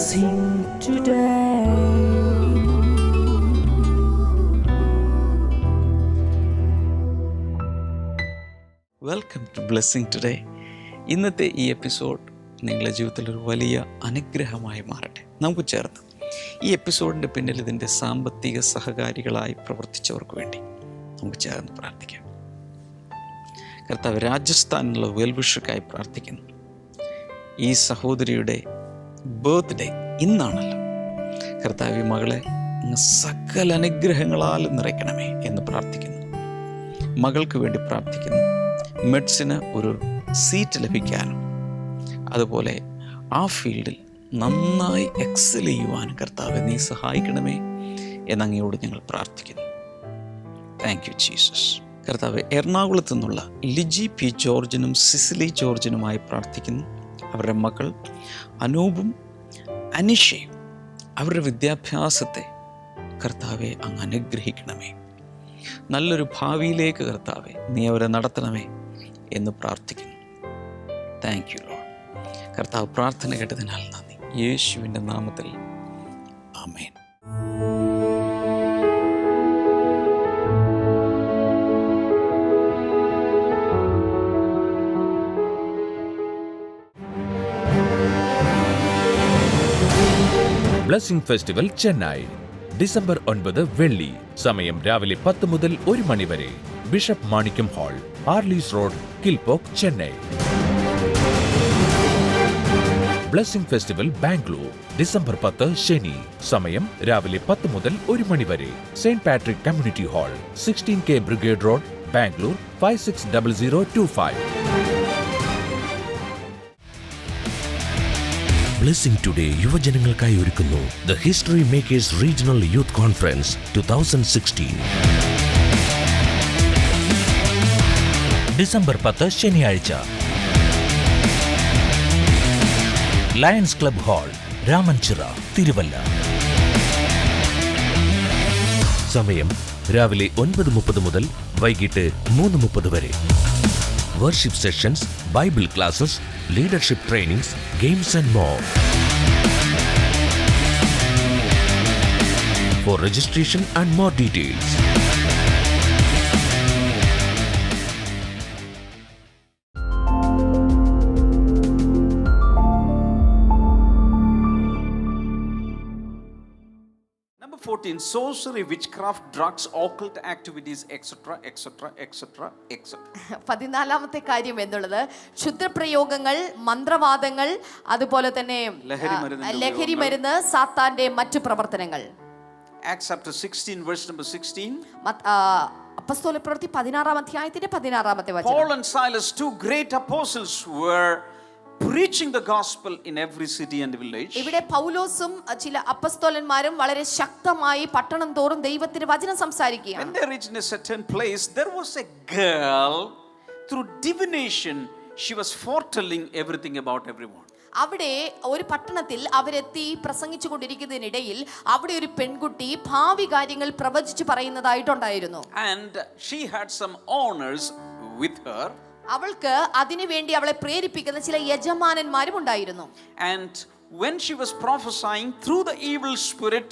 blessing today. Welcome to Blessing Today. ഇന്നത്തെ ഈ episode നിങ്ങളുടെ ജീവിതത്തിൽ ഒരു വലിയ അനുഗ്രഹമായി മാറട്ടെ. നമുക്ക് ചേർന്ന് ഈ എപ്പിസോഡിൻ്റെ പിന്നിൽ ഇതിൻ്റെ സാമ്പത്തിക സഹകാരികളായി പ്രവർത്തിച്ചവർക്ക് വേണ്ടി നമുക്ക് ചേർന്ന് പ്രാർത്ഥിക്കാം. കർത്താവ്, രാജസ്ഥാനിലുള്ള വെൽവിഷർക്കായി പ്രാർത്ഥിക്കുന്നു. ഈ സഹോദരിയുടെ ബർത്ത്ഡേ ഇന്നാണല്ലോ. കർത്താവ്, ഈ മകളെ സകല അനുഗ്രഹങ്ങളാൽ നിറയ്ക്കണമേ എന്ന് പ്രാർത്ഥിക്കുന്നു. മകൾക്ക് വേണ്ടി പ്രാർത്ഥിക്കുന്നു. മെഡിസിന് ഒരു സീറ്റ് ലഭിക്കാനും അതുപോലെ ആ ഫീൽഡിൽ നന്നായി എക്സൽ ചെയ്യുവാനും കർത്താവെ നീ സഹായിക്കണമേ എന്നങ്ങയോട് ഞങ്ങൾ പ്രാർത്ഥിക്കുന്നു. Thank you Jesus. കർത്താവെ, എറണാകുളത്തു നിന്നുള്ള ലിജി പി ജോർജിനും സിസിലി ജോർജിനുമായി പ്രാർത്ഥിക്കുന്നു. അവരുടെ മക്കൾ അനൂപും അനിഷയും അവരുടെ വിദ്യാഭ്യാസത്തെ കർത്താവെ അങ്ങ് അനുഗ്രഹിക്കണമേ. നല്ലൊരു ഭാവിയിലേക്ക് കർത്താവെ നീ അവരെ നടത്തണമേ എന്ന് പ്രാർത്ഥിക്കുന്നു. Thank you Lord. കർത്താവ്, പ്രാർത്ഥന കേട്ടതിനാൽ നന്ദി. യേശുവിൻ്റെ നാമത്തിൽ ആമേൻ. ബ്ലെസ്സിംഗ് ഫെസ്റ്റിവൽ ചെന്നൈ ഡിസംബർ 9 വെള്ളി. സമയം രാവിലെ 10 മുതൽ 1 മണി വരെ. Bishop Manickam hall, Arlies road, Kilpauk, Chennai. Blessing festival Bangalore December 10 ശനി. സമയം രാവിലെ 10 മുതൽ 1 മണി വരെ. Saint Patrick community hall, 16K brigade road, Bangalore 560025. Blessing today യുവജനങ്ങൾക്കായി ഒരുക്കുന്നു the history makers regional youth conference 2016. December 10 ശനിയാഴ്ച. Lions club hall, Ramanchira, Thiruvalla. സമയം രാവിലെ 9:30 മുതൽ വൈകിട്ട് 3:30 വരെ. Worship sessions, Bible classes, leadership trainings, games and more. For registration and more details, Number 14, sorcery, witchcraft, drugs, occult activities, etc., etc., etc., etc. 14ാമത്തെ കാര്യം എന്നുള്ളത് ക്ഷുദ്രപ്രയോഗങ്ങൾ, മന്ത്രവാദങ്ങൾ, അതുപോലെ തന്നെ ലഹരി മരുന്ന്, സാത്താന്റെ മറ്റു പ്രവർത്തനങ്ങൾ. Acts chapter 16 verse number 16. അപ്പോസ്തലപ്രവൃത്തി 16-ാം അധ്യായത്തിന്റെ 16-ാമത്തെ വചനം. Paul and Silas, two great apostles, were preaching the gospel in every city and village. ഇവിടെ പൗലോസും ചില അപ്പോസ്തലന്മാരും വളരെ ശക്തമായി പട്ടണം തോറും ദൈവത്തിന്റെ വചനം സംസാരിക്കുകയാണ്. When they reached a certain place, there was a girl, through divination she was foretelling everything about everyone. അവിടെ ഒരു പട്ടണത്തിൽ അവരെത്തി പ്രസംഗിച്ചു കൊണ്ടിരിക്കുന്നതിനിടയിൽ അവിടെ ഒരു പെൺകുട്ടി ഭാവി കാര്യങ്ങൾ പ്രവചിച്ചു പറയുന്നതായിട്ടുണ്ടായിരുന്നു. And she had some owners with her. അവൾക്ക് അതിനുവേണ്ടി അവളെ പ്രേരിപ്പിക്കുന്ന ചില യജമാനന്മാരും ഉണ്ടായിരുന്നു. And when she was prophesying through the evil spirit,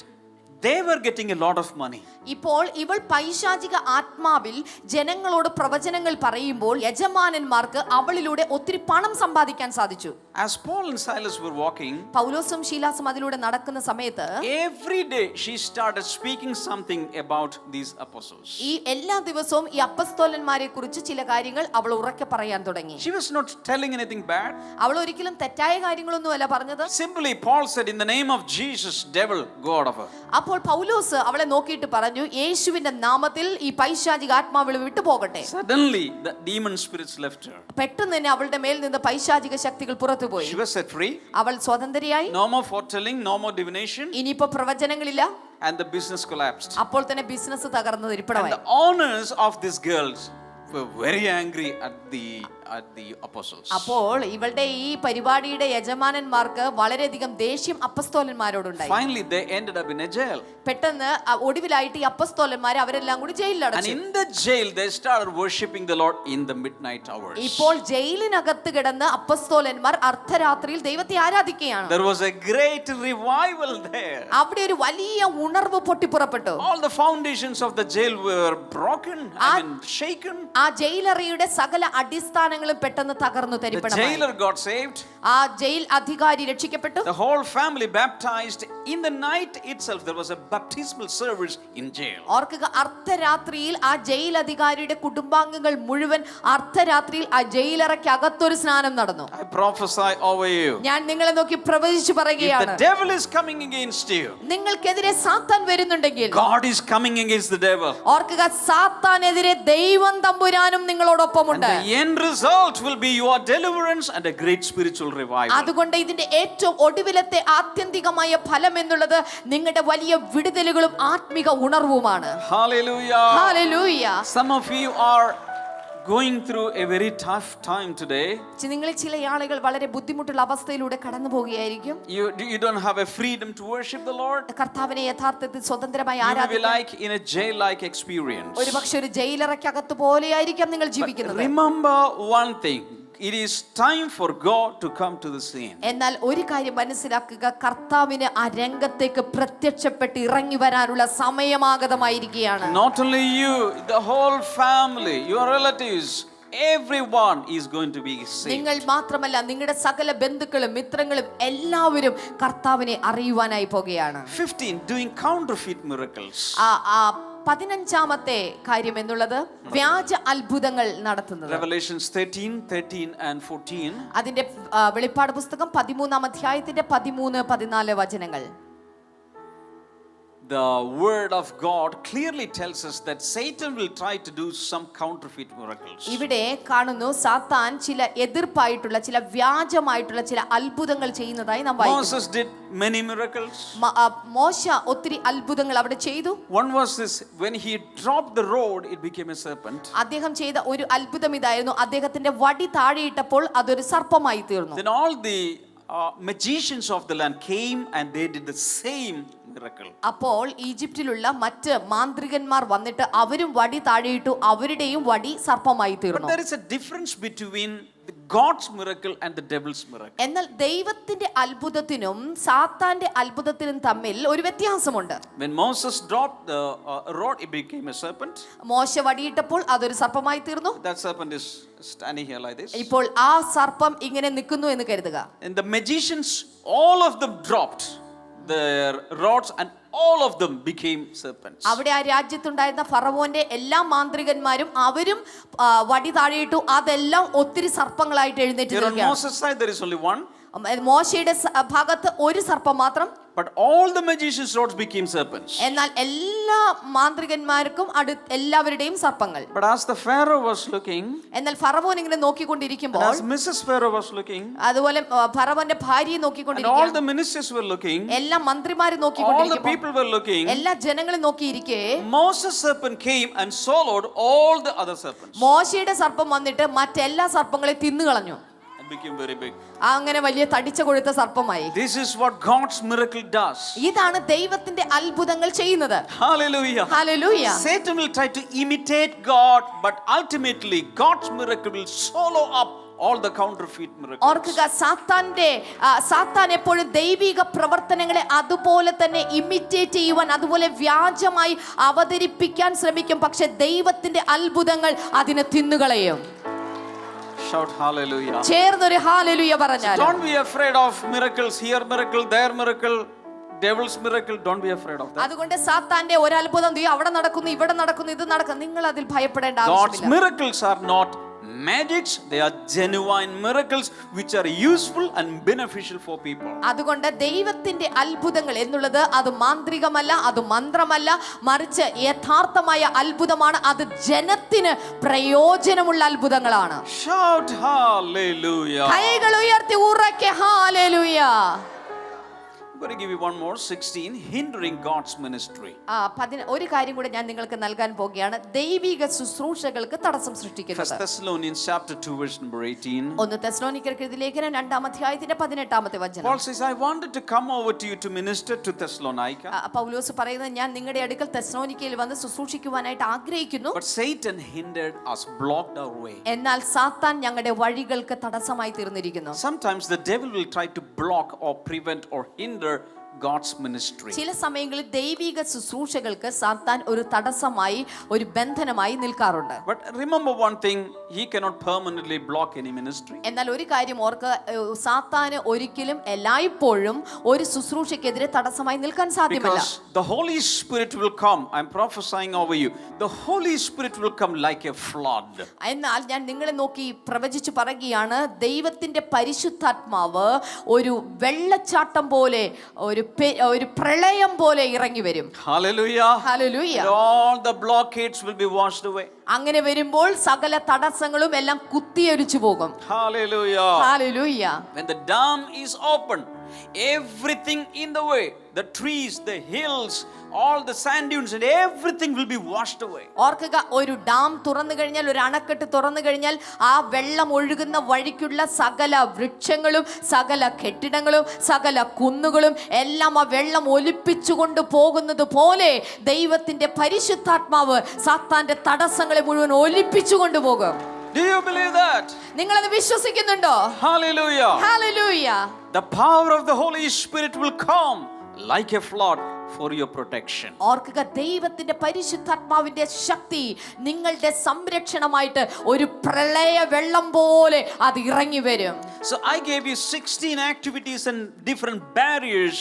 they were getting a lot of money. ഇപ്പോൾ ഇവൾ പൈശാചിക ആത്മാവിൽ ജനങ്ങളോട് പ്രവചനങ്ങൾ പറയുമ്പോൾ യജമാനന്മാർക്ക് അവളിലൂടെ ഒത്തിരി പണം സമ്പാദിക്കാൻ സാധിച്ചു. As Paul and Silas were walking, പൗലോസും ശീലാസും അതിലൂടെ നടക്കുന്ന സമയത്ത് every day she started speaking something about these apostles. ഈ എല്ലാ ദിവസവും ഈ അപ്പോസ്തലന്മാരെ കുറിച്ച് ചില കാര്യങ്ങൾ അവൾ ഉറക്കെ പറയാൻ തുടങ്ങി. She was not telling anything bad. അവൾ ഒരിക്കലും തെറ്റായ കാര്യങ്ങളൊന്നുമല്ല പറഞ്ഞത്. Simply Paul said, in the name of Jesus, devil, go out of her. അപ്പോൾ പൗലോസ് അവളെ നോക്കിയിട്ട് പറഞ്ഞു, യേശുവിന്റെ നാമത്തിൽ ഈ പൈശാചിക ആത്മാവ് വിട്ടുപോകട്ടെ. Suddenly the demon spirits left her. പെട്ടെന്ന് തന്നെ അവളുടെ മേൽ നിന്ന് പൈശാചിക ശക്തികൾ പുറത്തുപോയി. She was set free. അവൾ സ്വതന്ത്രയായി. No more foretelling, no more divination. ഇനിയിപ്പോ പ്രവചനങ്ങളില്ല. And the business collapsed. അപ്പോൾ തന്നെ ബിസിനസ് തകർന്നു ഇരിപ്പടമായി. And the owners of these girls were very angry at the at the apostles. അപ്പോൾ ഇവളുടെ ഈ പരിപാടിയുടെ യജമാനന്മാർക്ക് വളരെയധികം ദേഷ്യം അപ്പസ്തോലന്മാരോടുണ്ടായി. Finally they ended up in a jail. പെട്ടെന്ന് ഒടുവിലായിട്ട് ഈ അപ്പസ്തോലന്മാരെ അവരെല്ലാം കൂടി ജയിലിൽ And അടച്ചു. in the jail they started worshiping the Lord in the midnight hours. ഇപ്പോൾ ജയിലിനകത്ത് കിടന്ന് അപ്പസ്തോലന്മാർ അർദ്ധരാത്രിയിൽ ദൈവത്തെ ആരാധിക്കുകയാണ്. There was a great revival there. അവിടെ ഒരു വലിയ ഉണർവ് പൊട്ടിപ്പുറപ്പെട്ടു. All the foundations of the jail were broken, shaken. ആ ജയിലറയുടെ സകല അടിസ്ഥാനങ്ങളും പെട്ടെന്ന് തകർന്നു The തരിപ്പണമായി. jailer got saved. ആ ജയിൽ അധികാരി രക്ഷിക്കപ്പെട്ടു. The whole family baptized. In the night itself there was a baptismal service in jail. ഓർക്കുക, അർദ്ധരാത്രിയിൽ ആ ജയിൽ അധികാരിയുടെ കുടുംബാംഗങ്ങൾ മുഴുവൻ അർദ്ധരാത്രിയിൽ ആ ജയിലറയ്ക്കകത്തൊരു സ്നാനം നടന്നു. I prophesy over you. ഞാൻ നിങ്ങളെ നോക്കി പ്രവചിച്ചു If പറയുകയാണ്, the devil is coming against you, നിങ്ങൾക്കെതിരെ സാത്താൻ വരുന്നുണ്ടെങ്കിൽ God is coming against the devil. ഓർക്കുക, സാത്താനെതിരെ ദൈവം തമ്പുരാനും നിങ്ങളോടൊപ്പമുണ്ട്. And the end result will be your deliverance and a great spiritual revival. അതുകൊണ്ട് ഇതിന്റെ ഏറ്റവും ഒടുവിലത്തെ ആത്യന്തികമായ ഫലം എന്നുള്ളത് നിങ്ങളുടെ വലിയ വിടുതലുകളും ആത്മിക ഉണർവുമാണ്. Hallelujah. Hallelujah. Some of you are going through a very tough time today. നിങ്ങളിൽ ചില ആളുകൾ വളരെ ബുദ്ധിമുട്ടുള്ള അവസ്ഥയിലൂടെ കടന്നു പോവുകയായിരിക്കും. You don't have a freedom to worship the Lord. കർത്താവിനെ യഥാർത്ഥത്തിൽ സ്വതന്ത്രമായി You will be ആരാധിക്കാൻ like in a jail-like experience. ഒരുപക്ഷെ ഒരു ജയിലറയ്ക്കകത്ത് പോലെയായിരിക്കാം നിങ്ങൾ ജീവിക്കുന്നത്. Remember one thing. It is time for God to come to the scene. എന്നാൽ ഒരു കാര്യം മനസ്സിലാക്കുക, കർത്താവിന് ആ രംഗത്തേക്ക് പ്രത്യക്ഷപ്പെട്ട് ഇറങ്ങി വരാനുള്ള സമയമാഗതമായിരിക്കുകയാണ്. Not only you, the whole family, your relatives, everyone is going to be saved. നിങ്ങൾ മാത്രമല്ല, നിങ്ങളുടെ സകല ബന്ധുക്കളും മിത്രങ്ങളും എല്ലാവരും കർത്താവിനെ അറിയുവാനായി പോകുകയാണ്. 15 doing counterfeit miracles. 15ാമത്തെ കാര്യം എന്നുള്ളത് വ്യാജ അത്ഭുതങ്ങൾ നടത്തുന്നത്. Revelations 13, 13 and 14. അതിന്റെ വെളിപ്പാട് പുസ്തകം 13ാം അധ്യായത്തിന്റെ 13, 14 വചനങ്ങൾ. The word of God clearly tells us that Satan will try to do some counterfeit miracles. ഇവിടെ കാണുന്നു, സാത്താൻ ചില എതിർപ്പായിട്ടുള്ള ചില വ്യാജമായിട്ടുള്ള ചില അത്ഭുതങ്ങൾ ചെയ്യുന്നതായി നാം വായിക്കുന്നു. Moses did many miracles. മോശ ഒത്തിരി അത്ഭുതങ്ങൾ അവിടെ ചെയ്തു. One was this: when he dropped the rod, it became a serpent. അദ്ദേഹം ചെയ്ത ഒരു അത്ഭുതം ഇതായിരുന്നു, അദ്ദേഹത്തിന്റെ വടി താഴെയിട്ടപ്പോൾ അതൊരു സർപ്പമായി തീർന്നു. Then all the magicians of the land came and they did the same miracle. അപ്പോൾ ഈജിപ്തിലുള്ള മറ്റ് മാന്ത്രികന്മാർ വന്നിട്ട് അവരും വടി താഴെയിട്ടു, അവരുടെയും വടി സർപ്പമായി But തീർന്നു. there is a difference between God's miracle and the devil's miracle. എന്നാൽ ദൈവത്തിന്റെ അത്ഭുതത്തിനും സാത്താന്റെ അത്ഭുതത്തിനും തമ്മിൽ ഒരു വ്യത്യാസമുണ്ട്. When Moses dropped the rod, it became a serpent. മോശ വടിയിട്ടപ്പോൾ അതൊരു സർപ്പമായി തീർന്നു. That serpent is standing here like this. ഇപ്പോൾ ആ സർപ്പം ഇങ്ങനെ നിൽക്കുന്നു എന്ന് കരുതുക. And the magicians, all of them dropped their rods and all of them became serpents. അവിടെ ആ രാജ്യത്തുണ്ടായിരുന്ന ഫറവോന്റെ എല്ലാ മാന്ത്രികന്മാരും അവരും വടി താഴെയിട്ടു, അതെല്ലാം ഒത്തിരി സർപ്പങ്ങളായിട്ട് എഴുന്നേറ്റ് Here on നിൽക്കുകയാണ്. Moses' side there is only one. മോശയുടെ ഭാഗത്ത് ഒരു സർപ്പം മാത്രം. But all the magicians' rods became serpents. എന്നാൽ എല്ലാ മാന്ത്രികന്മാർക്കും എല്ലാവരുടെയും സർപ്പങ്ങൾ. But as the Pharaoh was looking, എന്നാൽ ഫറവോൻ ഇങ്ങനെ നോക്കിക്കൊണ്ടിരിക്കുമ്പോൾ, as Mrs. Pharaoh was looking, അതുപോലെ ഫറവോന്റെ ഭാര്യയെ and all നോക്കിക്കൊണ്ടിരിക്കുക, the ministers were looking, എല്ലാ മന്ത്രിമാരും all the നോക്കിക്കൊണ്ടിരിക്കുമ്പോൾ, people were looking, എല്ലാ ജനങ്ങളും നോക്കിയിരിക്കെ Moses' serpent came and swallowed all the other serpents. മോശയുടെ സർപ്പം വന്നിട്ട് മറ്റെല്ലാ സർപ്പങ്ങളെ തിന്നുകളഞ്ഞു. And became very big. അങ്ങനെ വലിയ തടിച്ച കൊഴുത്ത സർപ്പമായി. This is what God's miracle does. ഇതാണ് ദൈവത്തിന്റെ അത്ഭുതങ്ങൾ ചെയ്യുന്നത്. Hallelujah. Hallelujah. Satan will try to imitate God, but ultimately God's miracle will swallow up all the counterfeit miracles. ഓർക്കുക, സാത്താൻ എപ്പോഴും ദൈവിക പ്രവർത്തനങ്ങളെ അതുപോലെ തന്നെ ഇമിറ്റേറ്റ് ചെയ്യുവാൻ, അതുപോലെ വ്യാജമായി അവതരിപ്പിക്കാൻ ശ്രമിക്കും. പക്ഷെ ദൈവത്തിന്റെ അത്ഭുതങ്ങൾ അതിനെ തിന്നുകളയും. Shout hallelujah. ചേർന്നൊരു ഹാലേലൂയ പറഞ്ഞാൽ. Don't be afraid of miracles, here miracle, there miracle, devil's miracle. Don't be afraid of that. അതുകൊണ്ട് സാത്താന്റെ ഒരു അത്ഭുതം അവിടെ നടക്കുന്നു, ഇവിടെ നടക്കുന്നു, ഇത് നടക്കുന്നു, നിങ്ങൾ അതിൽ ഭയപ്പെടേണ്ട God's ആവശ്യമില്ല. miracles are not magics, they are genuine miracles which are useful and beneficial for people. അതുകൊണ്ട് ദൈവത്തിന്റെ അത്ഭുതങ്ങൾ എന്നുള്ളത് അത് മാന്ത്രികമല്ല, അത് മന്ത്രമല്ല, മറിച്ച് യഥാർത്ഥമായ അത്ഭുതമാണ്. അത് ജനത്തിന് പ്രയോജനമുള്ള അത്ഭുതങ്ങളാണ്. Shout hallelujah. കൈകൾ ഉയർത്തി ഉറക്കെ hallelujah. I'm going to give you one more, 16, hindering God's ministry. ഒരു കാര്യം കൂടെ ഞാൻ നിങ്ങൾക്ക് നൽകാൻ പോകുകയാണ്, ദൈവിക ശുശ്രൂഷകൾക്ക് തടസ്സം 1 സൃഷ്ടിക്കുന്നത്. Thessalonians chapter 2 verse number 18. ഒന്ന് തെസ്സലോനിക്കർക്ക് എഴുതിയ ലേഖനം 2-ാം അധ്യായത്തിന്റെ 18-ാമത്തെ വചനം. Paul says, I wanted to come over to you to minister to Thessalonica. പൗലോസ് പറയുന്നത്, ഞാൻ നിങ്ങളുടെ അടുക്കൽ തെസ്സലോനിക്കയിൽ വന്ന് ശുശ്രൂഷിക്കുവാനായിട്ട് ആഗ്രഹിക്കുന്നു, But Satan hindered us, blocked our way. എന്നാൽ സാത്താൻ ഞങ്ങളുടെ വഴികൾക്ക് തടസ്സമായി തീർന്നിരിക്കുന്നു. Sometimes the devil will try to block or prevent or hinder God's ministry. ചില സമയങ്ങളിൽ ദൈവിക ശുശ്രൂഷകൾക്ക് സാത്താൻ ഒരു തടസ്സമായി, ഒരു ബന്ധനമായി നിൽക്കാറുണ്ട്. But remember one thing, he cannot permanently block any ministry. എന്നാൽ ഒരു കാര്യം ഓർക്കുക, സാത്താന് ഒരിക്കലും എല്ലായ്പ്പോഴും ഒരു ശുശ്രൂഷയ്ക്കെതിരെ തടസ്സമായി നിൽക്കാൻ സാധ്യമല്ല. Because the Holy Spirit will come. I'm prophesying over you. The Holy Spirit will come like a flood. എന്നാൽ ഞാൻ നിങ്ങളെ നോക്കി പ്രവചിച്ചു പറയുകയാണ്, ദൈവത്തിന്റെ പരിശുദ്ധാത്മാവ് ഒരു വെള്ളച്ചാട്ടം പോലെ, ഒരു പ്രളയം പോലെ ഇറങ്ങി വരും. Hallelujah. Hallelujah. And all the blockades will be washed away. അങ്ങനെ വരുമ്പോൾ സകല തടസ്സങ്ങളും എല്ലാം കുത്തിയൊലിച്ചു പോകും. Hallelujah. Hallelujah. When the dam is open, everything in the way, the trees, the hills, all the sand dunes and everything will be washed away. ഓർക്കുക, ഒരു dam തുറന്നു കഴിഞ്ഞാൽ, ഒരു അണക്കെട്ട് തുറന്നു കഴിഞ്ഞാൽ, ആ വെള്ളം ഒഴുകുന്ന വഴിക്കുള്ള സകല വൃക്ഷങ്ങളും സകല കെട്ടിടങ്ങളും സകല കുന്നുകളും എല്ലാം ആ വെള്ളം ഒലിപ്പിച്ചുകൊണ്ട് പോകുന്നത് പോലെ ദൈവത്തിന്റെ പരിശുദ്ധാത്മാവ് സാത്താന്റെ തടസ്സങ്ങളെ മുഴുവൻ ഒലിപ്പിച്ചു കൊണ്ടുപോകും. Do you believe that? നിങ്ങളത് വിശ്വസിക്കുന്നുണ്ടോ? Hallelujah. Hallelujah. The power of the Holy Spirit will come like a flood for your protection. ഓർക്കുക, ദൈവത്തിന്റെ പരിശുദ്ധാത്മാവിന്റെ ശക്തി നിങ്ങളുടെ സംരക്ഷണമായിട്ട് ഒരു പ്രളയ വെള്ളം പോലെ അത് ഇറങ്ങി വരും. So I gave you 16 activities and different barriers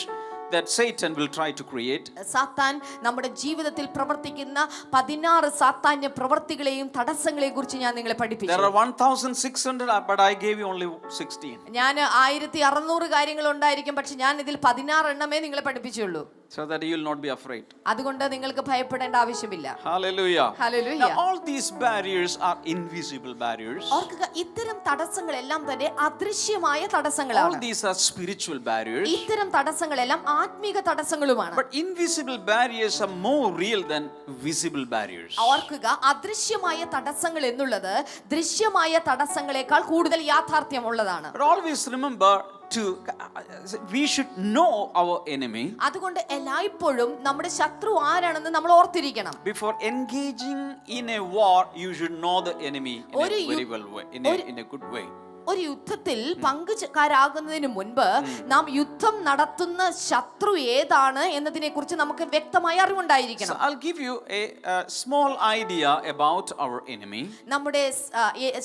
that Satan will try to create. സാത്താൻ നമ്മുടെ ജീവിതത്തിൽ പ്രവർത്തിക്കുന്ന 16 സാത്താന്യ പ്രവർത്തികളെയും തടസ്സങ്ങളെയും കുറിച്ച് ഞാൻ നിങ്ങളെ There പഠിപ്പിച്ചു. are 1600, but I gave you only 16. ഞാൻ 1600 കാര്യങ്ങൾ ഉണ്ടായിരിക്കും, പക്ഷെ ഞാൻ ഇതിൽ 16 എണ്ണമേ നിങ്ങളെ പഠിപ്പിച്ചുള്ളൂ. So that you will not be afraid. അതുകൊണ്ട് നിങ്ങൾക്ക് ഭയപ്പെടേണ്ട ആവശ്യമില്ല. Hallelujah. Hallelujah. Now all these barriers are invisible barriers. ഓർക്കുക, ഇത്തരം തടസ്സങ്ങളെല്ലാം തന്നെ അദൃശ്യമായ All തടസ്സങ്ങളാണ്. these are spiritual barriers. ഇത്തരം തടസ്സങ്ങളെല്ലാം ആത്മീക തടസ്സങ്ങളുമാണ്. But invisible barriers are more real than visible barriers. ഓർക്കുക, അദൃശ്യമായ തടസ്സങ്ങൾ എന്നുള്ളത് ദൃശ്യമായ തടസ്സങ്ങളെക്കാൾ കൂടുതൽ യാഥാർത്ഥ്യമുള്ളതാണ്. But always remember we should know our enemy. അതുകൊണ്ട് എല്ലായ്പ്പോഴും നമ്മുടെ ശത്രു ആരാണെന്ന് നമ്മൾ ഓർത്തിരിക്കണം. Before engaging in a war, you should know the enemy in a very well way, in a good way. ഒരു യുദ്ധത്തിൽ പങ്കുകാരാകുന്നതിന് മുൻപ് നാം യുദ്ധം നടത്തുന്ന ശത്രു ഏതാണ് എന്നതിനെ കുറിച്ച് നമുക്ക് വ്യക്തമായ അറിവുണ്ടായിരിക്കണം. So I'll give you a small idea about our enemy. നമ്മുടെ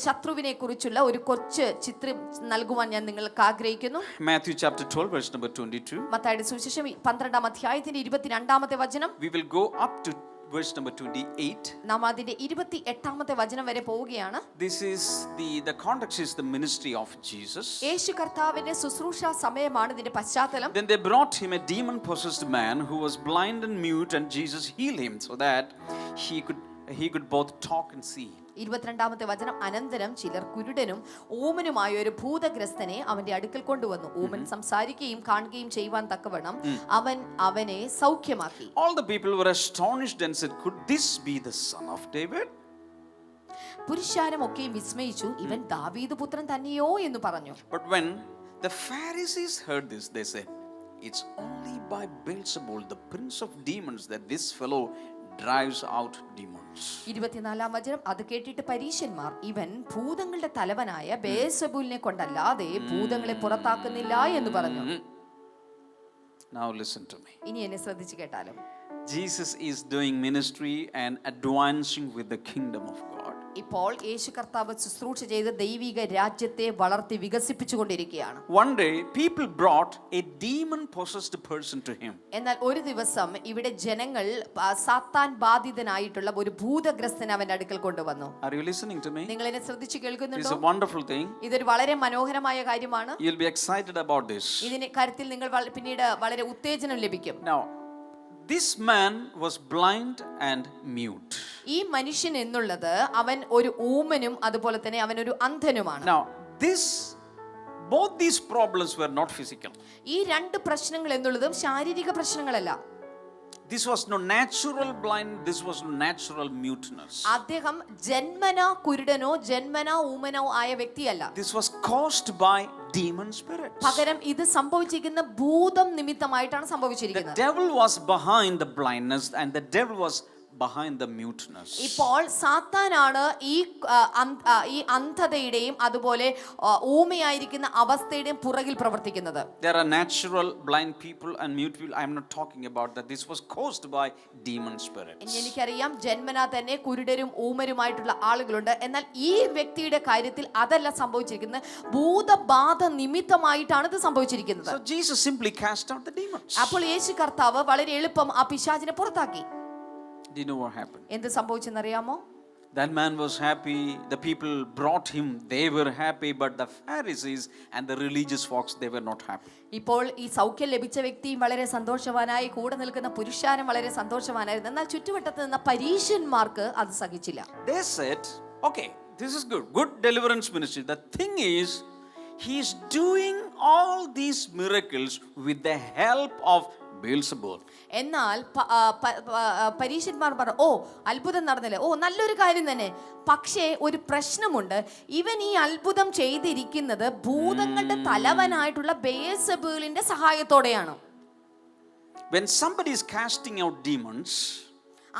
ശത്രുവിനെ കുറിച്ചുള്ള ഒരു കൊച്ചു ചിത്രം നൽകുവാൻ ഞാൻ നിങ്ങൾക്ക് ആഗ്രഹിക്കുന്നു. Matthew chapter 12 verse number 22. മത്തായിയുടെ സുവിശേഷം 12-ാം അധ്യായത്തിന്റെ 22-ാമത്തെ വചനം. We will go up to verse number 28. നാം അതിന്റെ 28-ാമത്തെ വചനം വരെ പോവുകയാണ്. This is the context is the ministry of Jesus. യേശു കർത്താവിന്റെ ശുശ്രൂഷ സമയമാണ് ഇതിന്റെ പശ്ചാത്തലം. Then they brought him a demon possessed man who was blind and mute, and Jesus healed him so that he could both talk and see. 22-ാമത്തെ വചനം. അനന്തരം ചിലർ കുരുടനും ഊമനുമായ ഒരു ഭൂതഗ്രസ്തനെ അവന്റെ അടുക്കൽ കൊണ്ടുവന്നു. ഊമൻ സംസാരിക്കുകയും കാണുകയും ചെയ്യുവാൻ തക്കവണ്ണം അവൻ അവനെ സൗഖ്യമാക്കി. All the people were astonished and said, could this be the son of David? പുരുഷാരം ഒക്കെയും വിസ്മയിച്ചു, ഇവൻ ദാവീദ് പുത്രൻ തന്നെയോ എന്ന് പറഞ്ഞു. But when the Pharisees heard this, they said, it's only by Beelzebul, the prince of demons, that this fellow drives out demons. 24-ാം വചനം. അത് കേട്ടിട്ട് പരീശന്മാർ, ഇവൻ ഭൂതങ്ങളുടെ തലവനായ ബേൽസെബൂലിനെ കൊണ്ടല്ലാതെ ഭൂതങ്ങളെ പുറത്താക്കുന്നില്ല എന്ന് പറഞ്ഞു. Now listen to me. ഇനി എന്നെ ശ്രദ്ധിച്ചു കേട്ടാലും, Jesus is doing ministry and advancing with the kingdom of God. ഇപ്പോൾ യേശു കർത്താവ് ശുശ്രൂഷ ചെയ്ത് ദൈവിക രാജ്യത്തെ വളർത്തി വികസിപ്പിച്ചുകൊണ്ടിരിക്കുകയാണ്. One day people brought a demon possessed person to him. എന്നാൽ ഒരു ദിവസം ഇവിടെ ജനങ്ങൾ സാത്താൻ ബാധിതനായിട്ടുള്ള ഒരു ഭൂതഗ്രസ്തനെ അവന്റെ അടുക്കൽ കൊണ്ടുവന്നു. Are you listening to me? നിങ്ങൾ എന്നെ ശ്രദ്ധിച്ചു It's കേൾക്കുന്നുണ്ടോ? a wonderful thing. ഇതൊരു വളരെ മനോഹരമായ കാര്യമാണ്. You'll be excited about this. ഇതിന്റെ കാര്യത്തിൽ നിങ്ങൾ പിന്നീട് വളരെ ഉത്തേജനം ലഭിക്കും. Now, this man was blind and mute. ഈ മനുഷ്യൻ എന്നുള്ളത് അവൻ ഒരു ഊമനും അതുപോലെ തന്നെ അവൻ ഒരു അന്ധനുമാണ്. Now, this Both these problems were not physical. ഈ രണ്ട് പ്രശ്നങ്ങൾ എന്നുള്ളതും ശാരീരിക പ്രശ്നങ്ങളല്ല. This was no natural blind, this was no natural muteness. അദ്ദേഹം ജന്മനാ കുരുടനോ ജന്മനാ ഊമനോ ആയ വ്യക്തിയല്ല. This was caused by demon spirits. പകരം ഇത് സംഭവിച്ചിരിക്കുന്ന ഭൂതം നിമിത്തമായിട്ടാണ് സംഭവിച്ചിരിക്കുന്നത്. The devil was behind the blindness and the devil was behind the muteness. ഇപ്പോൾ സാത്താനാണ് ഈ അന്ധതയുടെയും അതുപോലെ ഊമയായിരിക്കുന്ന അവസ്ഥയുടെയും പുറകിൽ പ്രവർത്തിക്കുന്നത്. There are natural blind people and mute people. I am not talking about that. This was caused by demon spirits. എനിക്കറിയാം ജന്മനാ തന്നെ കുരുടരും ഊമരുമായിട്ടുള്ള ആളുകളുണ്ട്. എന്നാൽ ഈ വ്യക്തിയുടെ കാര്യത്തിൽ അതല്ല സംഭവിച്ചിരിക്കുന്നത്. ഭൂതബാധ നിമിത്തമായിട്ടാണ് ഇത് സംഭവിച്ചിരിക്കുന്നത്. So Jesus simply cast out the demons. അപ്പോൾ യേശു കർത്താവ് വളരെ എളുപ്പം ആ പിശാചിനെ പുറത്താക്കി. Do you know what happened? എന്ത് സംഭവിച്ചെന്നറിയാമോ? That man was happy. The people brought him. They were happy. But the Pharisees and the religious folks, they were not happy. ഇപ്പോൾ ഈ സൗഖ്യം ലഭിച്ച വ്യക്തിയും വളരെ സന്തോഷവാനായി, കൂടെ നിൽക്കുന്ന പുരുഷാരം വളരെ സന്തോഷവാനായിരുന്നു. എന്നാൽ ചുറ്റുവട്ടത്ത് നിന്ന പരീശന്മാർക്ക് അത് സഹിച്ചില്ല. They said, okay, this is good. Good deliverance ministry. The thing is, he is doing all these miracles with the help of Beelzebul. എന്നാൽ പരീശന്മാർ പറഞ്ഞു, ഓ അത്ഭുതം നടന്നില്ലേ, ഓ നല്ലൊരു കാര്യം തന്നെ. പക്ഷേ ഒരു പ്രശ്നമുണ്ട്. ഇവൻ ഈ അത്ഭുതം ചെയ്തിരിക്കുന്നത് ഭൂതങ്ങളുടെ തലവനായിട്ടുള്ള ബെയൽസെബൂലിന്റെ സഹായത്തോടെയാണ്. When somebody is casting out demons,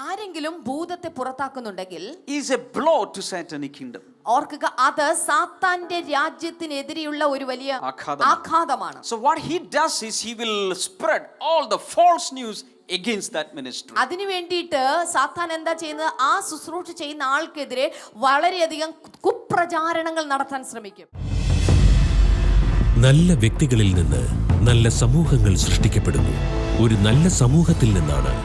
ആരെങ്കിലും ഭൂതത്തെ പുറത്താക്കുന്നുണ്ടെങ്കിൽ is a blow to satanic kingdom. ഓർക്കുക, അത് സാത്താന്റെ രാജ്യത്തിനെതിരെയുള്ള ഒരു വലിയ ആഘാതമാണ്. So what he does is he will spread all the false news against that ministry. അതിനു വേണ്ടിയിട്ട് സാത്താൻ എന്താ ചെയ്യുന്നത്? ആ ശുശ്രൂഷ ചെയ്യുന്ന ആൾക്കെതിരെ വളരെയധികം കുപ്രചാരണങ്ങൾ നടത്താൻ ശ്രമിക്കും. നല്ല വ്യക്തികളിൽ നിന്ന് നല്ല സമൂഹങ്ങൾ സൃഷ്ടിക്കപ്പെടുന്നു. ഒരു നല്ല സമൂഹത്തിൽ നിന്നാണ്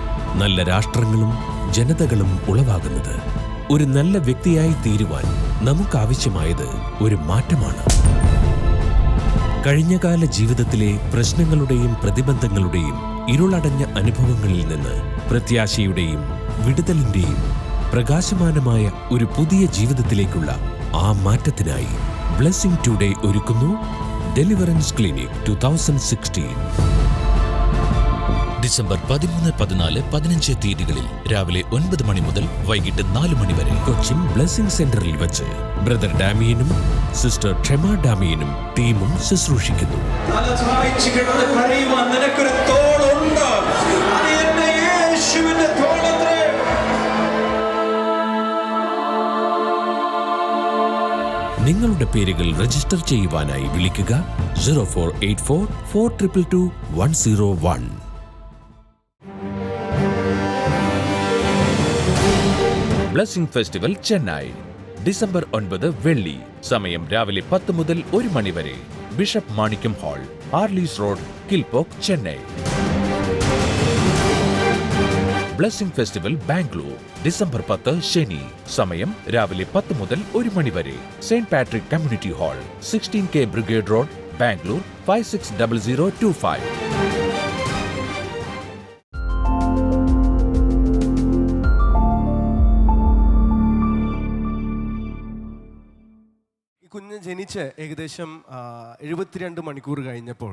നല്ല രാഷ്ട്രങ്ങളും ജനതകളും ഉളവാകുന്നത്. ഒരു നല്ല വ്യക്തിയായി തീരുവാൻ നമുക്കാവശ്യമായത് ഒരു മാറ്റമാണ്. കഴിഞ്ഞകാല ജീവിതത്തിലെ പ്രശ്നങ്ങളുടെയും പ്രതിബന്ധങ്ങളുടെയും ഇരുളടഞ്ഞ അനുഭവങ്ങളിൽ നിന്ന് പ്രത്യാശയുടെയും വിടുതലിന്റെയും പ്രകാശമാനമായ ഒരു പുതിയ ജീവിതത്തിലേക്കുള്ള ആ മാറ്റത്തിനായി ബ്ലെസ്സിംഗ് ടുഡേ ഒരുക്കുന്നു ഡെലിവറൻസ് ക്ലിനിക് 2016. ഡിസംബർ 13, 14, 15 തീയതികളിൽ രാവിലെ 9 മണി മുതൽ വൈകിട്ട് 4 മണി വരെ കൊച്ചിൻ ബ്ലെസ്സിംഗ് സെന്ററിൽ വെച്ച് ബ്രദർ ഡാമിയനും സിസ്റ്റർ ക്ഷമ ഡാമിയനും ടീമും ശുശ്രൂഷിക്കുന്നു. നിങ്ങളുടെ പേരുകൾ രജിസ്റ്റർ ചെയ്യുവാനായി വിളിക്കുക 0484 422 101. ബ്ലെസ്സിംഗ് ഫെസ്റ്റിവൽ ചെന്നൈ ഡിസംബർ 9 വെള്ളി. സമയം രാവിലെ 10 മുതൽ 1 മണി വരെ. Bishop Manickam hall, Arlies road, Kilpauk, Chennai. Blessing festival Bangalore December 10 ശനി. സമയം രാവിലെ 10 മുതൽ 1 മണി വരെ. Saint Patrick community hall, 16K brigade road, Bangalore 560025. കുഞ്ഞ് ജനിച്ച് ഏകദേശം 72 മണിക്കൂർ കഴിഞ്ഞപ്പോൾ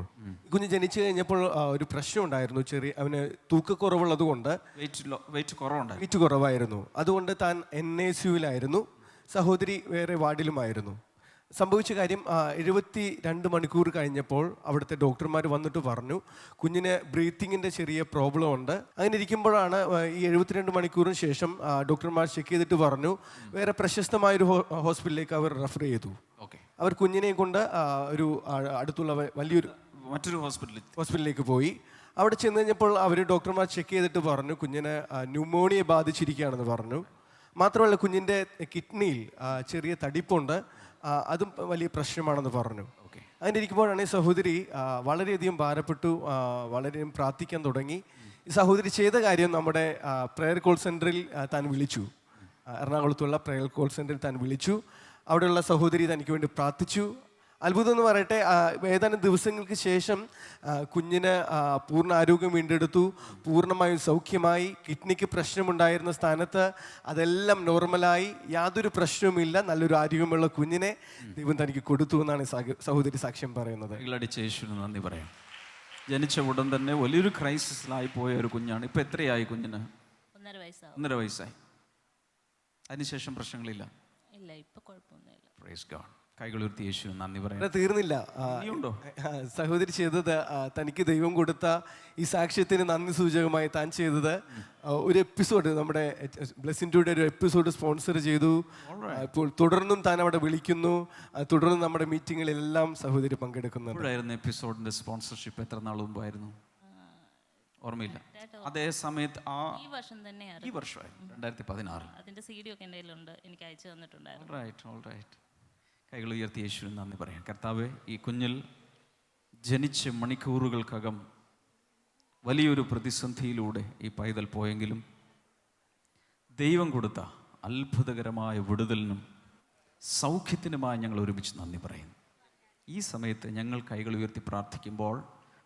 കുഞ്ഞ് ജനിച്ചു കഴിഞ്ഞപ്പോൾ ഒരു പ്രശ്നം ഉണ്ടായിരുന്നു. അവന് തൂക്കക്കുറവുള്ളത് കൊണ്ട് വെയിറ്റ് കുറവായിരുന്നു. അതുകൊണ്ട് താൻ NICUവിലായിരുന്നു. സഹോദരി വേറെ വാർഡിലുമായിരുന്നു. സംഭവിച്ച കാര്യം 72 മണിക്കൂർ കഴിഞ്ഞപ്പോൾ അവിടുത്തെ ഡോക്ടർമാർ വന്നിട്ട് പറഞ്ഞു കുഞ്ഞിന് ബ്രീത്തിങ്ങിൻ്റെ ചെറിയ പ്രോബ്ലം ഉണ്ട്. അങ്ങനെ ഇരിക്കുമ്പോഴാണ് ഈ 72 മണിക്കൂറിന് ശേഷം ഡോക്ടർമാർ ചെക്ക് ചെയ്തിട്ട് പറഞ്ഞു വേറെ പ്രശസ്തമായൊരു ഹോസ്പിറ്റലിലേക്ക് അവർ റെഫർ ചെയ്തു. അവർ കുഞ്ഞിനെ കൊണ്ട് ഒരു അടുത്തുള്ള മറ്റൊരു ഹോസ്പിറ്റലിലേക്ക് പോയി. അവിടെ ചെന്ന് കഴിഞ്ഞപ്പോൾ അവർ ഡോക്ടർമാർ ചെക്ക് ചെയ്തിട്ട് പറഞ്ഞു കുഞ്ഞിന് ന്യൂമോണിയ ബാധിച്ചിരിക്കുകയാണെന്ന് പറഞ്ഞു. മാത്രമല്ല കുഞ്ഞിൻ്റെ കിഡ്നിയിൽ ചെറിയ തടിപ്പുണ്ട്, അതും വലിയ പ്രശ്നമാണെന്ന് പറഞ്ഞു. അങ്ങനെ ഇരിക്കുമ്പോഴാണ് ഈ സഹോദരി വളരെയധികം ഭാരപ്പെട്ടു, വളരെയധികം പ്രാർത്ഥിക്കാൻ തുടങ്ങി. ഈ സഹോദരി ചെയ്ത കാര്യം നമ്മുടെ പ്രെയർ കോൾ സെൻറ്ററിൽ താൻ വിളിച്ചു. എറണാകുളത്തുള്ള പ്രെയർ കോൾ സെൻറ്ററിൽ താൻ വിളിച്ചു. അവിടെയുള്ള സഹോദരി തനിക്ക് വേണ്ടി പ്രാർത്ഥിച്ചു. അത്ഭുതം എന്ന് പറയട്ടെ, ഏതാനും ദിവസങ്ങൾക്ക് ശേഷം കുഞ്ഞിന് പൂർണ്ണ ആരോഗ്യം വീണ്ടെടുത്തു, പൂർണ്ണമായും സൗഖ്യമായി. കിഡ്നിക്ക് പ്രശ്നമുണ്ടായിരുന്ന സ്ഥാനത്ത് അതെല്ലാം നോർമലായി, യാതൊരു പ്രശ്നവുമില്ല. നല്ലൊരു ആരോഗ്യമുള്ള കുഞ്ഞിനെ ദൈവം തനിക്ക് കൊടുത്തു എന്നാണ് സഹോദരി സാക്ഷ്യം പറയുന്നത്. യേശുവിന് നന്ദി പറയാം. ജനിച്ച ഉടൻ തന്നെ വലിയൊരു ക്രൈസിസിലായി പോയ ഒരു കുഞ്ഞാണ്. ഇപ്പം എത്രയായി കുഞ്ഞിന്? 1.5 വയസ്സായി. അതിനുശേഷം പ്രശ്നങ്ങളില്ല. ഇല്ല, ഇപ്പൊ കുഴപ്പമൊന്നുമില്ല. Praise God. കൈകൾ ഉയർത്തി യേശുവിന് നന്ദി പറയാം. തീർന്നില്ല. സഹോദരി ചെയ്തത്, തനിക്ക് ദൈവം കൊടുത്ത ഈ സാക്ഷ്യത്തിന് നന്ദി സൂചകമായി താൻ ചെയ്തത് ഒരു എപ്പിസോഡ്, നമ്മുടെ ബ്ലെസ്സിംഗ് ടുഡേ ഒരു എപ്പിസോഡ് സ്പോൺസർ ചെയ്തു. ഇപ്പോൾ തുടർന്നും താൻ അവിടെ വിളിക്കുന്നു, തുടർന്ന് നമ്മുടെ മീറ്റിങ്ങുകളിലെല്ലാം സഹോദരി പങ്കെടുക്കുന്നുണ്ട്. എപ്പിസോഡിന്റെ സ്പോൺസർഷിപ്പ് എത്ര നാൾ മുമ്പായിരുന്നു? ഓർമ്മയില്ല. അതേ സമയത്ത് ഈ വർഷം തന്നെയാണ്. ഈ വർഷമായി 2016. അതിന്റെ CD ഒക്കെ എൻ്റെ കയ്യിലുണ്ട്, എനിക്ക് അയച്ചു തന്നിട്ടുണ്ടായിരുന്നു. ഓൾറൈറ്റ്. കൈകൾ ഉയർത്തി യേശുവിന് നന്ദി പറയാം. കർത്താവേ, ഈ കുഞ്ഞിൽ ജനിച്ച് മണിക്കൂറുകൾക്കകം വലിയൊരു പ്രതിസന്ധിയിലൂടെ ഈ പൈതൽ പോയെങ്കിലും ദൈവം കൊടുത്ത അത്ഭുതകരമായ വിടുതലിനും സൗഖ്യത്തിനുമായി ഞങ്ങൾ ഒരുമിച്ച് നന്ദി പറയുന്നു. ഈ സമയത്ത് ഞങ്ങൾ കൈകൾ ഉയർത്തി പ്രാർത്ഥിക്കുമ്പോൾ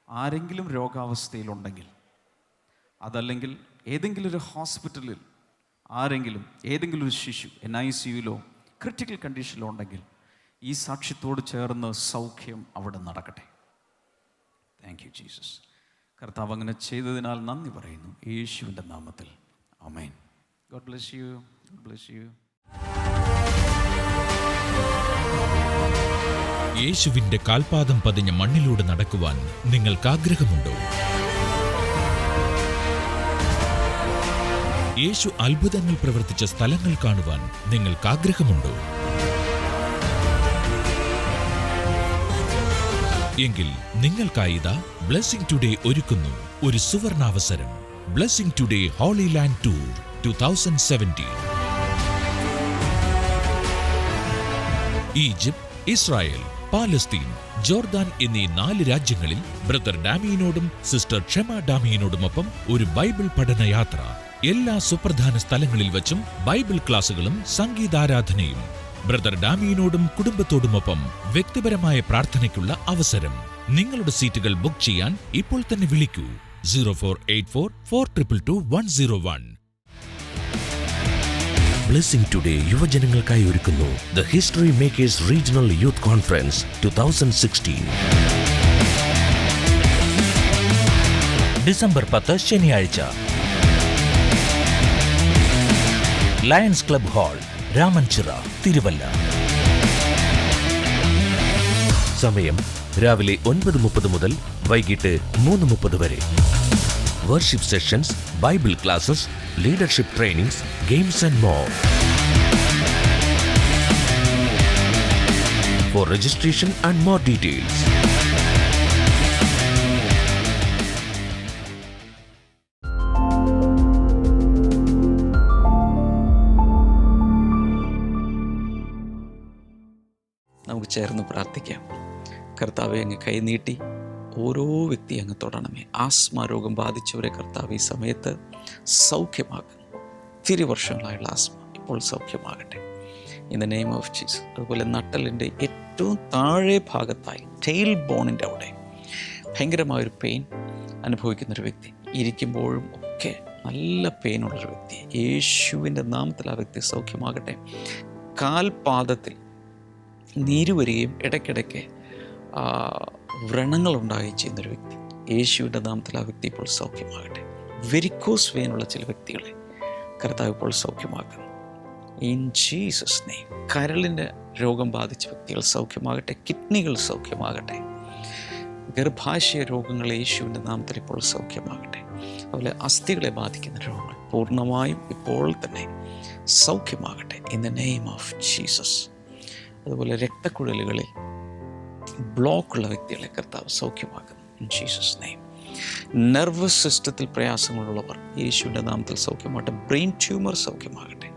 ആരെങ്കിലും രോഗാവസ്ഥയിലുണ്ടെങ്കിൽ, അതല്ലെങ്കിൽ ഏതെങ്കിലും ഒരു ഹോസ്പിറ്റലിൽ ആരെങ്കിലും, ഏതെങ്കിലും ഒരു ശിശു NICUയിലോ ക്രിട്ടിക്കൽ കണ്ടീഷനിലോ ഉണ്ടെങ്കിൽ, ഈ സാക്ഷ്യത്തോട് ചേർന്ന് സൗഖ്യം അവിടെ നടക്കട്ടെ. Thank you Jesus. കർത്താവ് അങ്ങനെ ചെയ്തതിനാൽ നന്ദി പറയുന്നു യേശുവിൻ്റെ നാമത്തിൽ. ആമേൻ. God bless you. God bless you. യേശുവിന്റെ കാൽപാദം പതിഞ്ഞ മണ്ണിലൂടെ നടക്കുവാൻ നിങ്ങൾക്ക് ആഗ്രഹമുണ്ടോ? യേശു അത്ഭുതങ്ങൾ പ്രവർത്തിച്ച സ്ഥലങ്ങൾ കാണുവാൻ നിങ്ങൾക്ക് ആഗ്രഹമുണ്ടോ? എങ്കിൽ നിങ്ങൾക്കായി ഇതാ ബ്ലെസ്സിംഗ് ടുഡേ ഒരുക്കുന്നു ഒരു സുവർണാവസരം. Blessing Today Holy Land Tour 2017. Egypt, Israel, Palestine, Jordan എന്നീ 4 രാജ്യങ്ങളിൽ ബ്രദർ ഡാമിയനോടും സിസ്റ്റർ ക്ഷമ ഡാമിയനോടുമൊപ്പം ഒരു ബൈബിൾ പഠന യാത്ര. എല്ലാ സുപ്രധാന സ്ഥലങ്ങളിൽ വച്ചും ബൈബിൾ ക്ലാസുകളും സംഗീതാരാധനയും. ബ്രദർ ഡാമിയനോടും കുടുംബത്തോടുമൊപ്പം വ്യക്തിപരമായ പ്രാർത്ഥനയ്ക്കുള്ള അവസരം. നിങ്ങളുടെ സീറ്റുകൾ ബുക്ക് ചെയ്യാൻ ഇപ്പോൾ തന്നെ വിളിക്കൂ 0484 422 101. ബ്ലെസ്സിംഗ് ടുഡേ യുവജനങ്ങൾക്കായി ഒരുക്കുന്നു the history makers regional youth conference 2016. December 10 ശനിയാഴ്ച, lions club hall, Ramanchira, Thiruvalla. സമയം രാവിലെ 9:30 മുതൽ വൈകിട്ട് 3:30 വരെ. Worship sessions, Bible classes, leadership trainings, games and more. For registration and more details, നമുക്ക് ചേർന്ന് പ്രാർത്ഥിക്കാം. കർത്താവെ, അങ്ങ് കൈനീട്ടി ഓരോ വ്യക്തി അങ്ങ് തൊടണമേ. ആസ്മ രോഗം ബാധിച്ചവരെ കർത്താവ് ഈ സമയത്ത് സൗഖ്യമാക്കുന്നു. ഒത്തിരി വർഷങ്ങളായുള്ള ആസ്മ ഇപ്പോൾ സൗഖ്യമാകട്ടെ in the name of Jesus. അതുപോലെ നട്ടലിൻ്റെ ഏറ്റവും താഴെ ഭാഗത്തായി ടെയിൽ ബോണിൻ്റെ അവിടെ ഭയങ്കരമായൊരു പെയിൻ അനുഭവിക്കുന്നൊരു വ്യക്തി, ഇരിക്കുമ്പോഴും ഒക്കെ നല്ല പെയിനുള്ളൊരു വ്യക്തി, യേശുവിൻ്റെ നാമത്തിൽ ആ വ്യക്തി സൗഖ്യമാകട്ടെ. കാൽപാദത്തിൽ നീര് വരികയും ഇടയ്ക്കിടയ്ക്ക് വ്രണങ്ങളുണ്ടാകുകയും ചെയ്യുന്നൊരു വ്യക്തി, യേശുവിൻ്റെ നാമത്തിൽ ആ വ്യക്തി ഇപ്പോൾ സൗഖ്യമാകട്ടെ. വെരിക്കോസ് വെയിനുള്ള ചില വ്യക്തികളെ കർത്താവ് ഇപ്പോൾ സൗഖ്യമാക്കുന്നു ഇൻ ജീസസ് നെയിം. കരളിൻ്റെ രോഗം ബാധിച്ച വ്യക്തികൾ സൗഖ്യമാകട്ടെ. കിഡ്നികൾ സൗഖ്യമാകട്ടെ. ഗർഭാശയ രോഗങ്ങൾ യേശുവിൻ്റെ നാമത്തിൽ ഇപ്പോൾ സൗഖ്യമാകട്ടെ. അതുപോലെ അസ്ഥികളെ ബാധിക്കുന്ന രോഗങ്ങൾ പൂർണ്ണമായും ഇപ്പോൾ തന്നെ സൗഖ്യമാകട്ടെ in the name of Jesus. അതുപോലെ രക്തക്കുഴലുകളിൽ ബ്ലോക്കുള്ള വ്യക്തികളെ കർത്താവ് സൗഖ്യമാക്കുന്നു ഇൻ ജീസസ് നെയിം. നെർവസ് സിസ്റ്റത്തിൽ പ്രയാസങ്ങളുള്ളവർ യേശുവിൻ്റെ നാമത്തിൽ സൗഖ്യമാകട്ടെ. ബ്രെയിൻ ട്യൂമർ സൗഖ്യമാകട്ടെ.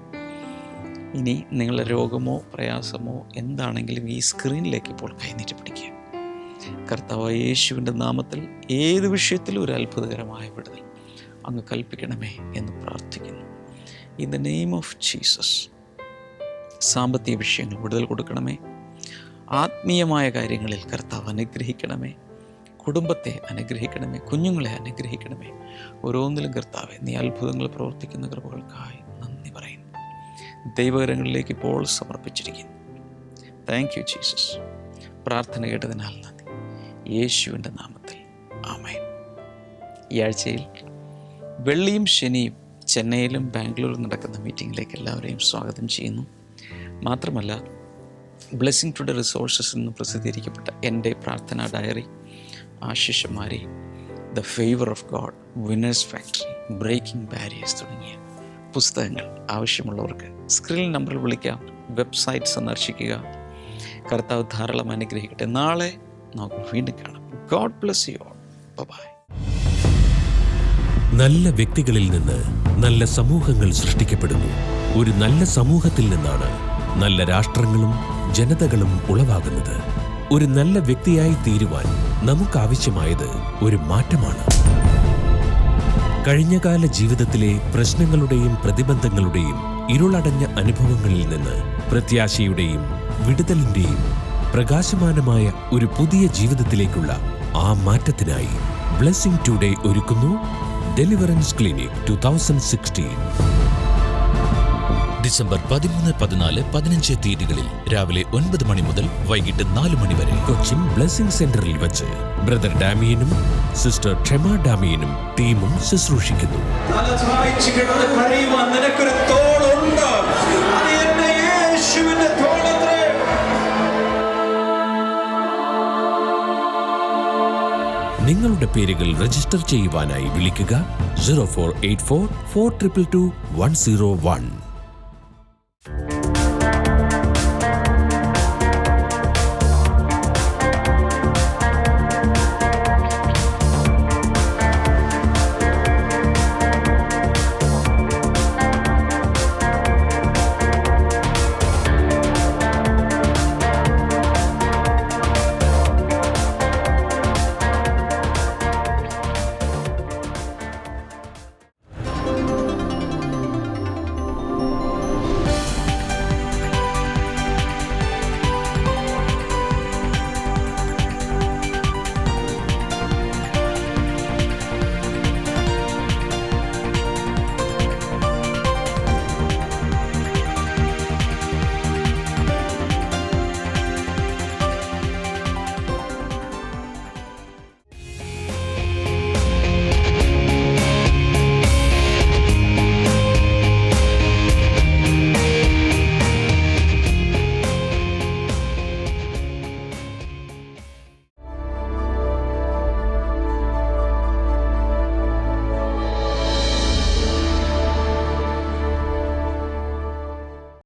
ഇനി നിങ്ങളുടെ രോഗമോ പ്രയാസമോ എന്താണെങ്കിലും ഈ സ്ക്രീനിലേക്ക് ഇപ്പോൾ കൈനീട്ടി പിടിക്കുക. കർത്താവ് യേശുവിൻ്റെ നാമത്തിൽ ഏത് വിഷയത്തിലും ഒരു അത്ഭുതകരമായ വിടുതൽ അങ്ങ് കൽപ്പിക്കണമേ എന്ന് പ്രാർത്ഥിക്കുന്നു in the name of Jesus. സാമ്പത്തിക വിഷയങ്ങൾ വിടുതൽ കൊടുക്കണമേ. ആത്മീയമായ കാര്യങ്ങളിൽ കർത്താവ് അനുഗ്രഹിക്കണമേ. കുടുംബത്തെ അനുഗ്രഹിക്കണമേ, കുഞ്ഞുങ്ങളെ അനുഗ്രഹിക്കണമേ. ഓരോന്നിലും കർത്താവെ നീ അത്ഭുതങ്ങൾ പ്രവർത്തിക്കുന്ന കൃപകൾക്കായി നന്ദി പറയുന്നു. ദൈവകരങ്ങളിലേക്ക് ഇപ്പോൾ സമർപ്പിച്ചിരിക്കുന്നു. Thank you Jesus. പ്രാർത്ഥന കേട്ടതിനാൽ നന്ദി. യേശുവിൻ്റെ നാമത്തിൽ ആമേൻ. ഈ ആഴ്ചയിൽ വെള്ളിയും ശനിയും ചെന്നൈയിലും ബാംഗ്ലൂരിലും നടക്കുന്ന മീറ്റിങ്ങിലേക്ക് എല്ലാവരെയും സ്വാഗതം ചെയ്യുന്നു. മാത്രമല്ല, ബ്ലെസ്സിങ് ടുഡേ റിസോഴ്സസിൽ നിന്ന് പ്രസിദ്ധീകരിക്കപ്പെട്ട എൻ്റെ പ്രാർത്ഥനാ diary, Ashish Mari, the favour of God, winners factory, breaking barriers തുടങ്ങിയ പുസ്തകങ്ങൾ ആവശ്യമുള്ളവർക്ക് സ്ക്രീൻ നമ്പറിൽ വിളിക്കാം. വെബ്സൈറ്റ് സന്ദർശിക്കുക. കർത്താവ് ധാരാളം അനുഗ്രഹിക്കട്ടെ. നാളെ നമുക്ക് വീണ്ടും കാണാം. God bless you all. Bye. നല്ല വ്യക്തികളിൽ നിന്ന് നല്ല സമൂഹങ്ങൾ സൃഷ്ടിക്കപ്പെടുന്നു. ഒരു നല്ല സമൂഹത്തിൽ നിന്നാണ് നല്ല രാഷ്ട്രങ്ങളും ജനതകളും ഉളവാകുന്നത്. ഒരു നല്ല വ്യക്തിയായി തീരുവാൻ നമുക്കാവശ്യമായത് ഒരു മാറ്റമാണ്. കഴിഞ്ഞകാല ജീവിതത്തിലെ പ്രശ്നങ്ങളുടെയും പ്രതിബന്ധങ്ങളുടെയും ഇരുളടഞ്ഞ അനുഭവങ്ങളിൽ നിന്ന് പ്രത്യാശയുടെയും വിടുതലിന്റെയും പ്രകാശമാനമായ ഒരു പുതിയ ജീവിതത്തിലേക്കുള്ള ആ മാറ്റത്തിനായി ബ്ലെസ്സിംഗ് ടുഡേ ഒരുക്കുന്നു ഡെലിവറൻസ് ക്ലിനിക് 2016. ഡിസംബർ 13, 14, 15 തീയതികളിൽ രാവിലെ 9 മണി മുതൽ വൈകിട്ട് 4 മണി വരെ കൊച്ചിൻ ബ്ലെസ്സിംഗ് സെന്ററിൽ വെച്ച് ബ്രദർ ഡാമിയനും സിസ്റ്റർ ക്ഷമ ഡാമിയനും ടീമും ശുശ്രൂഷിക്കുന്നു. നിങ്ങളുടെ പേരുകൾ രജിസ്റ്റർ ചെയ്യുവാനായി വിളിക്കുക 0484 422 101.